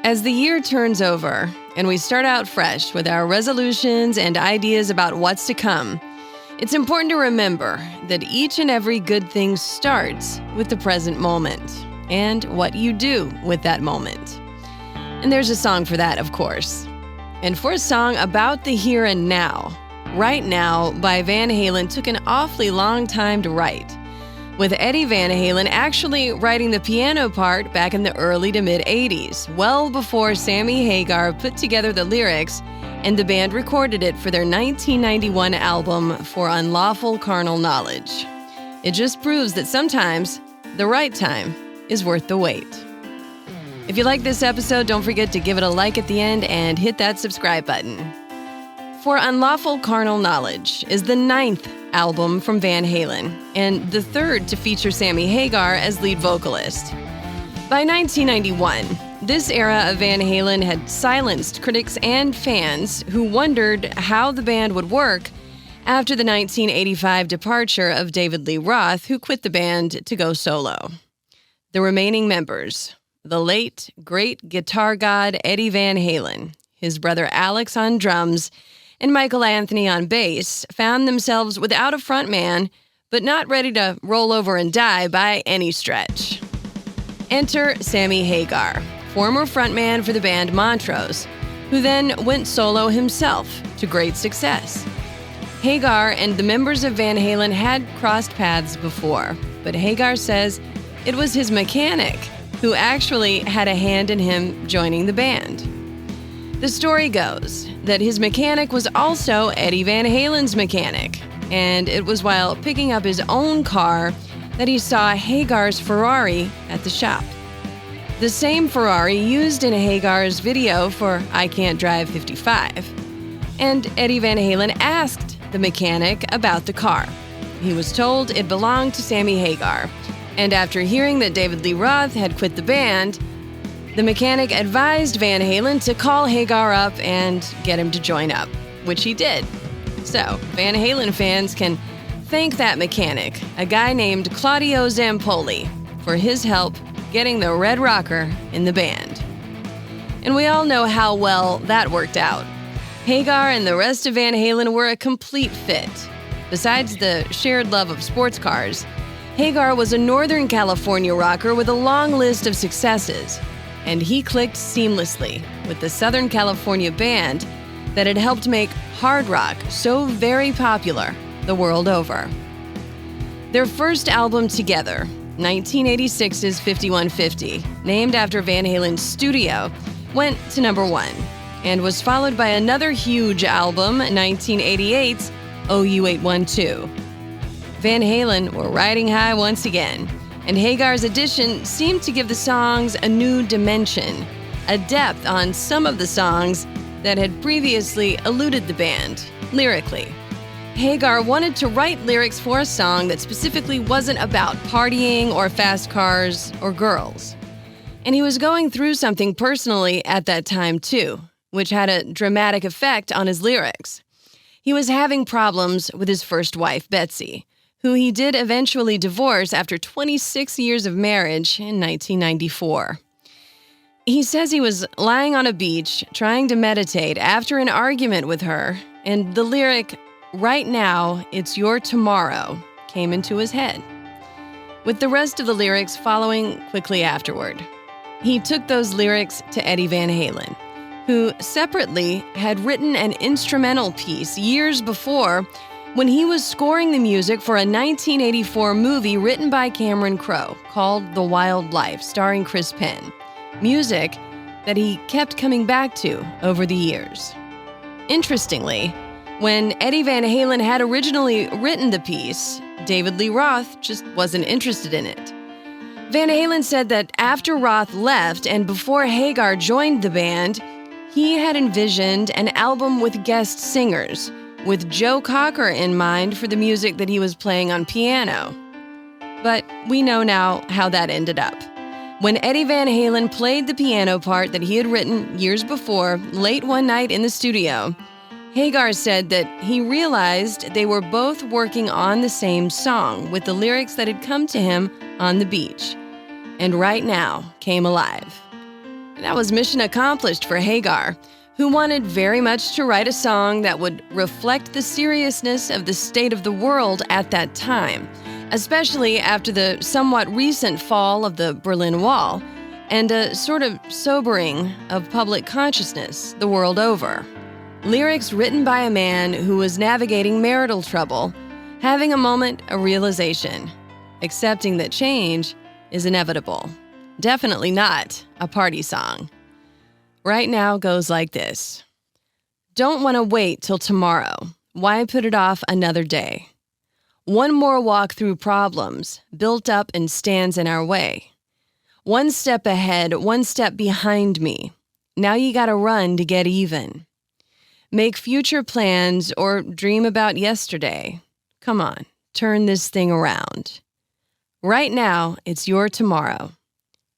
As the year turns over and we start out fresh with our resolutions and ideas about what's to come, it's important to remember that each and every good thing starts with the present moment and what you do with that moment. And there's a song for that, of course. And for a song about the here and now, Right Now by Van Halen took an awfully long time to write, with Eddie Van Halen actually writing the piano part back in the early to mid-'80s, well before Sammy Hagar put together the lyrics and the band recorded it for their 1991 album, For Unlawful Carnal Knowledge. It just proves that sometimes the right time is worth the wait. If you like this episode, don't forget to give it a like at the end and hit that subscribe button. For Unlawful Carnal Knowledge is the 9th album from Van Halen, and the 3rd to feature Sammy Hagar as lead vocalist. By 1991, this era of Van Halen had silenced critics and fans who wondered how the band would work after the 1985 departure of David Lee Roth, who quit the band to go solo. The remaining members, the late, great guitar god Eddie Van Halen, his brother Alex on drums, and Michael Anthony on bass, found themselves without a frontman, but not ready to roll over and die by any stretch. Enter Sammy Hagar, former frontman for the band Montrose, who then went solo himself to great success. Hagar and the members of Van Halen had crossed paths before, but Hagar says it was his mechanic who actually had a hand in him joining the band. The story goes that his mechanic was also Eddie Van Halen's mechanic, and it was while picking up his own car that he saw Hagar's Ferrari at the shop. The same Ferrari used in Hagar's video for I Can't Drive 55. And Eddie Van Halen asked the mechanic about the car. He was told it belonged to Sammy Hagar, and after hearing that David Lee Roth had quit the band, the mechanic advised Van Halen to call Hagar up and get him to join up, which he did. So, Van Halen fans can thank that mechanic, a guy named Claudio Zampoli, for his help getting the Red Rocker in the band. And we all know how well that worked out. Hagar and the rest of Van Halen were a complete fit. Besides the shared love of sports cars, Hagar was a Northern California rocker with a long list of successes, and he clicked seamlessly with the Southern California band that had helped make hard rock so very popular the world over. Their first album together, 1986's 5150, named after Van Halen's studio, went to number 1 and was followed by another huge album, 1988's OU812. Van Halen were riding high once again, and Hagar's addition seemed to give the songs a new dimension, a depth on some of the songs that had previously eluded the band, lyrically. Hagar wanted to write lyrics for a song that specifically wasn't about partying or fast cars or girls. And he was going through something personally at that time too, which had a dramatic effect on his lyrics. He was having problems with his first wife, Betsy, who he did eventually divorce after 26 years of marriage in 1994. He says he was lying on a beach trying to meditate after an argument with her, and the lyric, "Right now, it's your tomorrow," came into his head, with the rest of the lyrics following quickly afterward. He took those lyrics to Eddie Van Halen, who separately had written an instrumental piece years before when he was scoring the music for a 1984 movie written by Cameron Crowe called The Wild Life, starring Chris Penn, music that he kept coming back to over the years. Interestingly, when Eddie Van Halen had originally written the piece, David Lee Roth just wasn't interested in it. Van Halen said that after Roth left and before Hagar joined the band, he had envisioned an album with guest singers, with Joe Cocker in mind for the music that he was playing on piano. But we know now how that ended up. When Eddie Van Halen played the piano part that he had written years before, late one night in the studio, Hagar said that he realized they were both working on the same song with the lyrics that had come to him on the beach. And Right Now came alive. That was mission accomplished for Hagar, who wanted very much to write a song that would reflect the seriousness of the state of the world at that time, especially after the somewhat recent fall of the Berlin Wall and a sort of sobering of public consciousness the world over. Lyrics written by a man who was navigating marital trouble, having a moment of realization, accepting that change is inevitable. Definitely not a party song. Right now goes like this. Don't want to wait till tomorrow. Why put it off another day? One more walk through problems built up and stands in our way. One step ahead, one step behind me. Now you gotta run to get even. Make future plans or dream about yesterday. Come on, turn this thing around. Right now, it's your tomorrow.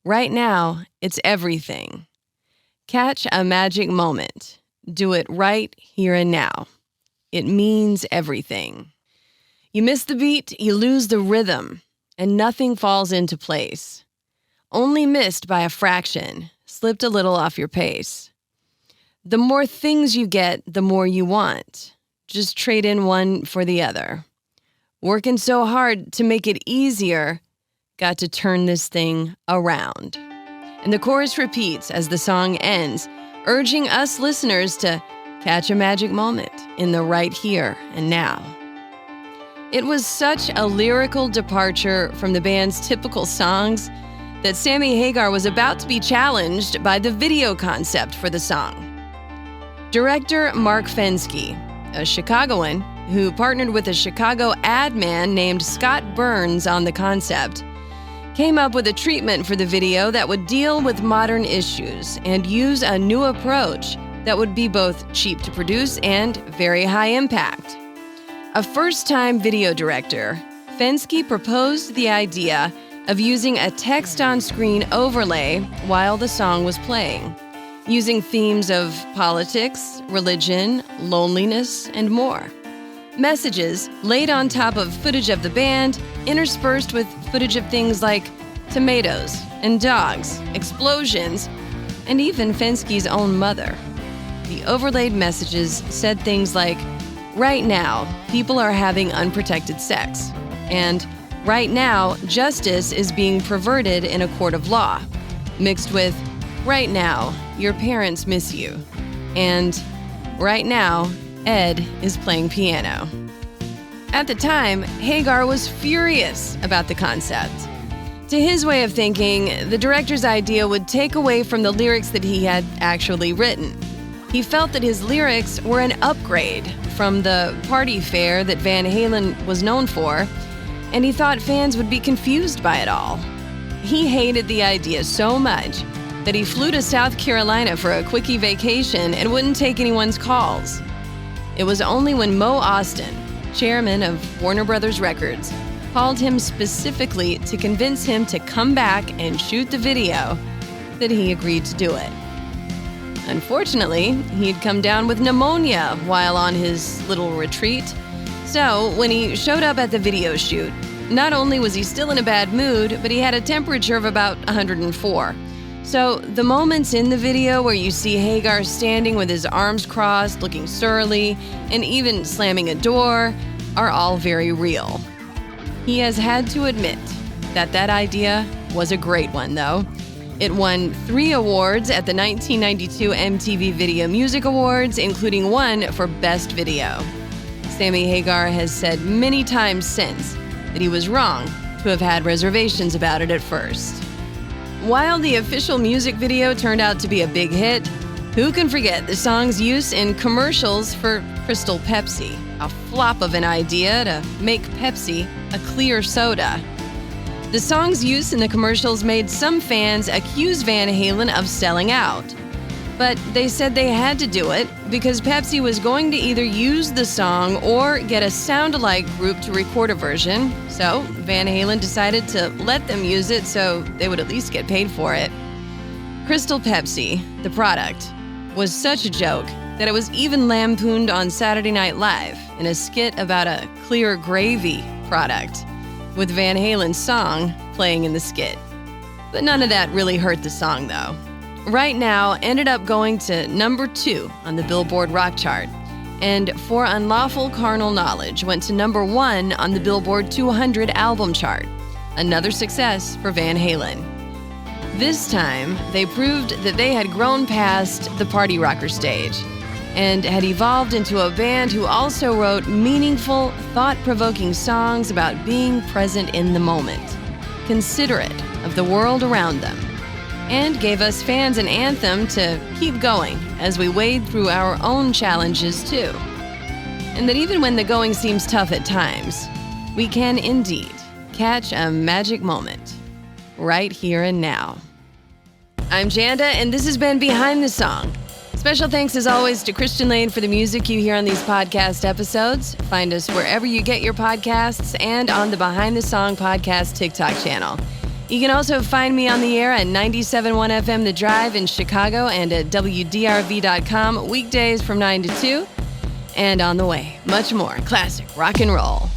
Right now, it's everything. Catch a magic moment. Do it right here and now. It means everything. You miss the beat, you lose the rhythm, and nothing falls into place. Only missed by a fraction, slipped a little off your pace. The more things you get, the more you want. Just trade in one for the other. Working so hard to make it easier, got to turn this thing around. And the chorus repeats as the song ends, urging us listeners to catch a magic moment in the right here and now. It was such a lyrical departure from the band's typical songs that Sammy Hagar was about to be challenged by the video concept for the song. Director Mark Fensky, a Chicagoan who partnered with a Chicago ad man named Scott Burns on the concept, came up with a treatment for the video that would deal with modern issues and use a new approach that would be both cheap to produce and very high impact. A first-time video director, Fensky proposed the idea of using a text-on-screen overlay while the song was playing, using themes of politics, religion, loneliness, and more. Messages laid on top of footage of the band, interspersed with footage of things like tomatoes and dogs, explosions, and even Fensky's own mother. The overlaid messages said things like, "Right now, people are having unprotected sex," and "Right now, justice is being perverted in a court of law," mixed with, "Right now, your parents miss you," and "Right now, Ed is playing piano." At the time, Hagar was furious about the concept. To his way of thinking, the director's idea would take away from the lyrics that he had actually written. He felt that his lyrics were an upgrade from the party fare that Van Halen was known for, and he thought fans would be confused by it all. He hated the idea so much that he flew to South Carolina for a quickie vacation and wouldn't take anyone's calls. It was only when Mo Austin, chairman of Warner Brothers Records, called him specifically to convince him to come back and shoot the video that he agreed to do it. Unfortunately, he'd come down with pneumonia while on his little retreat, so when he showed up at the video shoot, not only was he still in a bad mood, but he had a temperature of about 104. So the moments in the video where you see Hagar standing with his arms crossed, looking surly, and even slamming a door are all very real. He has had to admit that that idea was a great one, though. It won 3 awards at the 1992 MTV Video Music Awards, including one for Best Video. Sammy Hagar has said many times since that he was wrong to have had reservations about it at first. While the official music video turned out to be a big hit, who can forget the song's use in commercials for Crystal Pepsi, a flop of an idea to make Pepsi a clear soda. The song's use in the commercials made some fans accuse Van Halen of selling out. But they said they had to do it because Pepsi was going to either use the song or get a sound-alike group to record a version, so Van Halen decided to let them use it so they would at least get paid for it. Crystal Pepsi, the product, was such a joke that it was even lampooned on Saturday Night Live in a skit about a clear gravy product, with Van Halen's song playing in the skit. But none of that really hurt the song, though. right now ended up going to number 2 on the Billboard Rock chart. And For Unlawful Carnal Knowledge went to number 1 on the Billboard 200 album chart. Another success for Van Halen. This time, they proved that they had grown past the party rocker stage and had evolved into a band who also wrote meaningful, thought-provoking songs about being present in the moment, considerate of the world around them, and gave us fans an anthem to keep going as we wade through our own challenges too. And that even when the going seems tough at times, we can indeed catch a magic moment right here and now. I'm Janda, and this has been Behind the Song. Special thanks as always to Christian Lane for the music you hear on these podcast episodes. Find us wherever you get your podcasts and on the Behind the Song podcast TikTok channel. You can also find me on the air at 97.1 FM The Drive in Chicago and at WDRV.com weekdays from 9 to 2. And on the way, much more classic rock and roll.